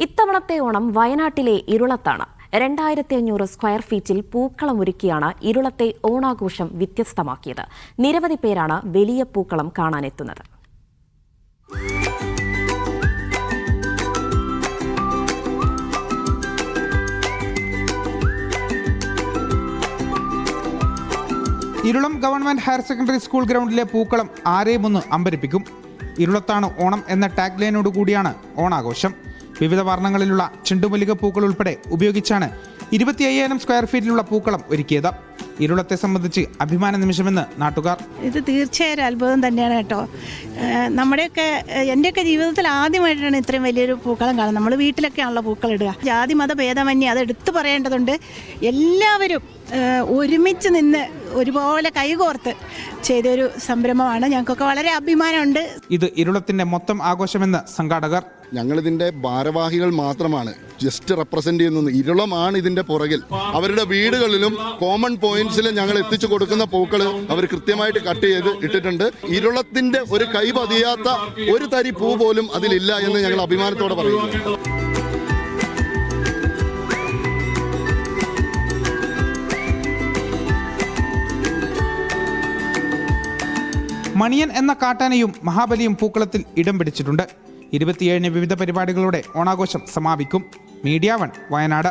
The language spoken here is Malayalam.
ഇത്തവണത്തെ ഓണം വയനാട്ടിലെ ഇരുളത്താണ്. 2500 സ്ക്വയർ ഫീറ്റിൽ പൂക്കളമൊരുക്കിയാണ് ഇരുളത്തെ ഓണാഘോഷം വ്യത്യസ്തമാക്കിയത്. നിരവധി പേരാണ് വലിയ പൂക്കളം കാണാനെത്തുന്നത്. Irulam government higher secondary school ഗ്രൗണ്ടിലെ പൂക്കളം ആരെയും ഒന്ന് അമ്പരിപ്പിക്കും. ഇരുളത്താണ് ഓണം എന്ന ടാഗ് ലൈനോട് കൂടിയാണ് ഓണാഘോഷം. വിവിധ വർണ്ണങ്ങളിലുള്ള ചെണ്ടുമല്ലിക പൂക്കൾ ഉൾപ്പെടെ ഉപയോഗിച്ചാണ് 25,000 സ്ക്വയർ ഫീറ്റിലുള്ള പൂക്കളം ഒരുക്കിയത്. ഇരുളത്തെ സംബന്ധിച്ച് അഭിമാന നിമിഷമെന്ന് നാട്ടുകാർ. ഇത് തീർച്ചയായും അത്ഭുതം തന്നെയാണ് കേട്ടോ. എൻ്റെയൊക്കെ ജീവിതത്തിൽ ആദ്യമായിട്ടാണ് ഇത്രയും വലിയൊരു പൂക്കളം കാണുന്നത്. നമ്മൾ വീട്ടിലൊക്കെയാണല്ലോ പൂക്കൾ ഇടുക. ജാതി മത ഭേദമന്യേ അത് എടുത്തു പറയേണ്ടതുണ്ട്. എല്ലാവരും ഒരുമിച്ച് നിന്ന് ഒരുപോലെ കൈകോർത്ത് ചെയ്തൊരു സംരംഭമാണ്. ഞങ്ങൾക്കൊക്കെ വളരെ അഭിമാനമുണ്ട്. ഇത് ഇരുളത്തിന്റെ മൊത്തം ആഘോഷമെന്ന് സംഘാടകർ. ഞങ്ങളിതിൻ്റെ ഭാരവാഹികൾ മാത്രമാണ്, ജസ്റ്റ് റെപ്രസെന്റ് ചെയ്യുന്നത്. ഇരുളമാണ് ഇതിന്റെ പുറകിൽ. അവരുടെ വീടുകളിലും കോമൺ പോയിന്റ്സിലും ഞങ്ങൾ എത്തിച്ചു കൊടുക്കുന്ന പൂക്കൾ അവർ കൃത്യമായിട്ട് കട്ട് ചെയ്ത് ഇട്ടിട്ടുണ്ട്. ഇരുളത്തിന്റെ ഒരു കൈ പതിയാത്ത ഒരു തരി പൂ പോലും അതിലില്ല എന്ന് ഞങ്ങൾ അഭിമാനത്തോടെ പറയുന്നു. മണിയൻ എന്ന കാട്ടാനയും മഹാബലിയും പൂക്കളത്തിൽ ഇടം പിടിച്ചിട്ടുണ്ട്. 27 വിവിധ പരിപാടികളോടെ ഓണാഘോഷം സമാപിക്കും. മീഡിയ 1 വയനാട്.